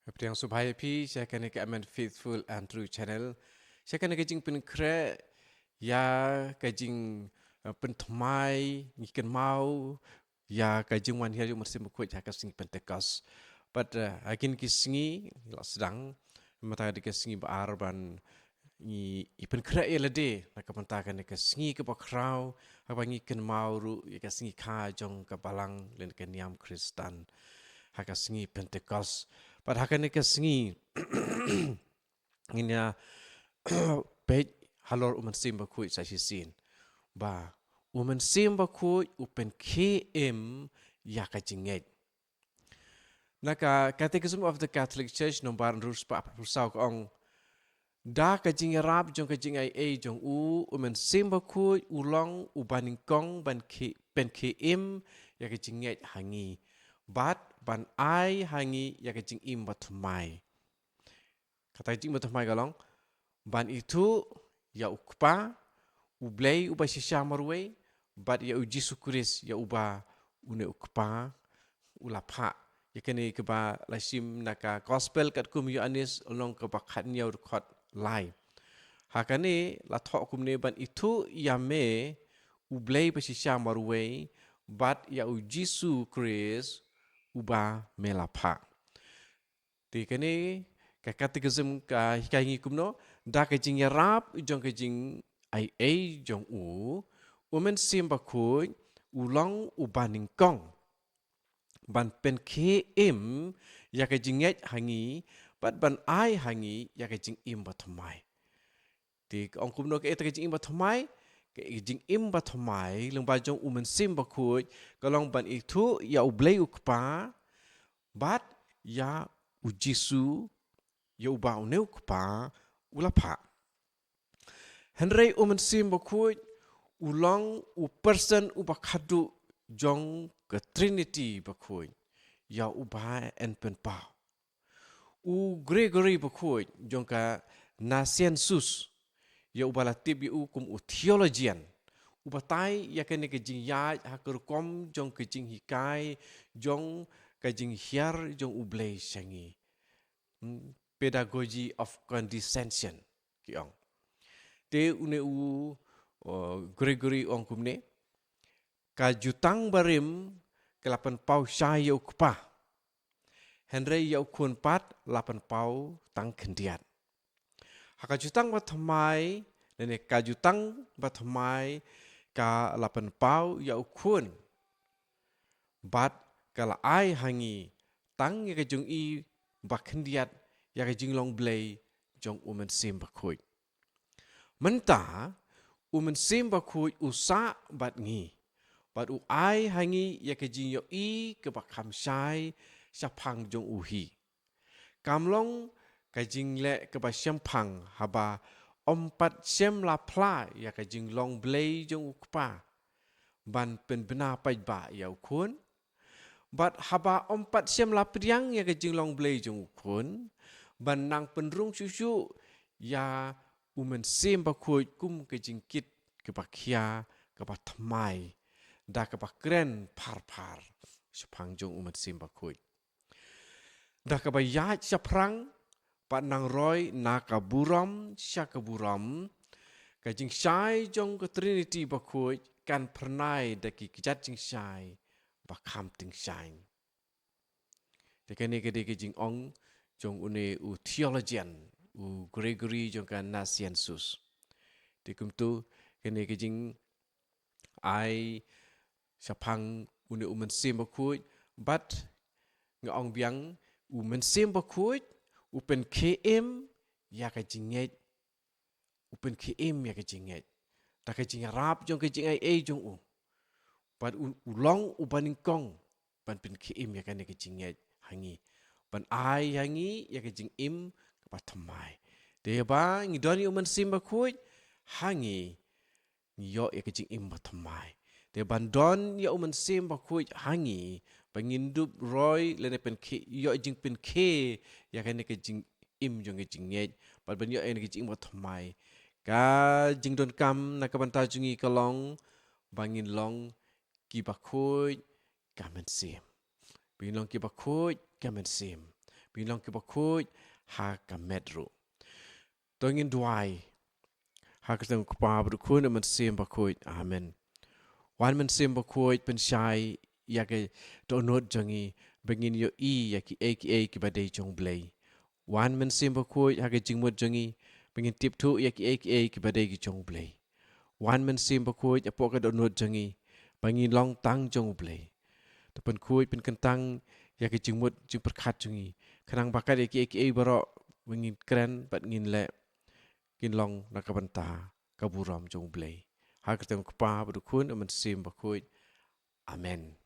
Yang supaya saya akan amen faithful and true channel. Saya akan kajing pen kre ya kajing pen thmai ngiken mau ya kajing wan hiu mersi mukut ya kasing pentekas. But akin kisingi la sedang mata di kisingi baar ban ni ipen kre ya lede nak pentakan ke singi ke bakrau apa ngiken mau ru ya kasingi ka jong ke balang len ke niam Kristan. Haka singi pentekas. But haka ni kasingi inya pej halor sim bakui sa sin ba sim bakui upen KM ya ka jinget naka Catechism of the Catholic Church nombar rus pa rusau ong da ka jing rap jong ka jing ai jong sim bakui ulong ubaning kong ban ki pen KM ya ka jinget hangi bat ban ai hangi ya ka jing im batumai kata jing batumai galong ban itu ya ukpa ublei uba shisha marwe bat ya uji sukuris ya uba une ukpa ulapha ya kene ke ba lasim naka gospel kat kum yu anis long ke ba khat nya urkot lai hakane la thok kum ne ban itu ya me ublei ba shisha marwe bat ya uji sukuris uba melapha ti kene ka catechism ka hikai kum no da ka jing ya rap jong ka jing ai jong women sim ba khu ulong ubaning kong ban pen KM ya ka jing yet hangi bat ban ai hangi ya ka jing im ba thmai ti ong kum no ka eta ka jing im ba thmai ka jing im ba thmai leng ba jong women sim ba khu ka long ban itu ya ublei ukpa bat ya ujisu ya uba uneu ukpa ulapha Henry sim ba khu ulong u person u bakhadu jong ke Trinity bakhui ya uba en pen pa u Gregory bakhui jong ka Nacianzus ya uba latib u kum u theologian u batai ya ke ne ke jing ya ha kur kom jong ke jing hikai jong ke jing hiar jong u blei sangi pedagogy of condescension ki ong te une u Gregory ong kumne ka jutang barim ke 8 pau syai yau kepah Henry yau kun pat 8 pau tang kendiat haka jutang batamai nene ka jutang batamai ka 8 pau yau kun bat kala ai hangi tang ya ke jung i bakendiat ya ke jing long blei jong sim bakhui menta sim bakhui usa bat ngi bat u ai hangi ya ke jing yo i ke bakham shai syapang jong uhi kamlong ke jing le ke ba syampang haba ompat syam la pla ya ke jing long blei jong ukpa ban pen bena pai ba ya ukun bat haba ompat syam la priang ya ke jing long blei jong ukun ban nang penrung susu ya sim bakhui kum ke jing kit ke bakhia ke ba thamai da ke ba kren par syapang jong sim bakhui da ke ba ya syaprang pat nang roi na ka buram syak buram ka jing shai jong ke Trinity bakhui kan pernai da ki kijat jing shai ba kham ting shai de ke ne ke de ke jing ong jong une u theologian u Gregory jong kan Nacianzus de kum tu ke ne ke jing ai syapang une sim bakhui bat ngong biang sim bakhui upen KM ya ka jinget upen KM ya ka jinget ta ka jing rap jong ka jing ai jong bat ulong ubaning kong ban pen KM ya ka ne ka jinget hangi ban ai hangi ya ka jing im ka pathamai de ba ngi doni sim bakhui hangi yo ya ka jing im pathamai de ban don ya sim bakhui hangi pangindup roy lene pen ke yo jing pen ke ya kan ke jing im jong ke jing nge pat ban yo en ke jing wat mai ka jing don kam na ka ban ta jungi kalong bangin long ki ba khoi kamen sim bin long ki ba khoi kamen sim Bilong ke bakut ha ka medro. Tongin duai. Ha ka tang kupa berukun man sim bakut. Amen. Wan man sim bakut pensyai ya ke donot jangi bengin yo ya ki badai jong blay. Wan man sim bakut ha ke jingmut jangi bengin tip tu ya ki badai ki jong blay. Wan man sim bakut ya pok ka donot jangi bengin long tang jong blay. Tapan kuy pen kentang ya ke jingmut jing perkat jangi. Kanang bakat ya ki barok bengin keren bat ngin le kin long nakabanta kaburam jong blay. Ha ka tang kupa berukun man sim bakut. Amen.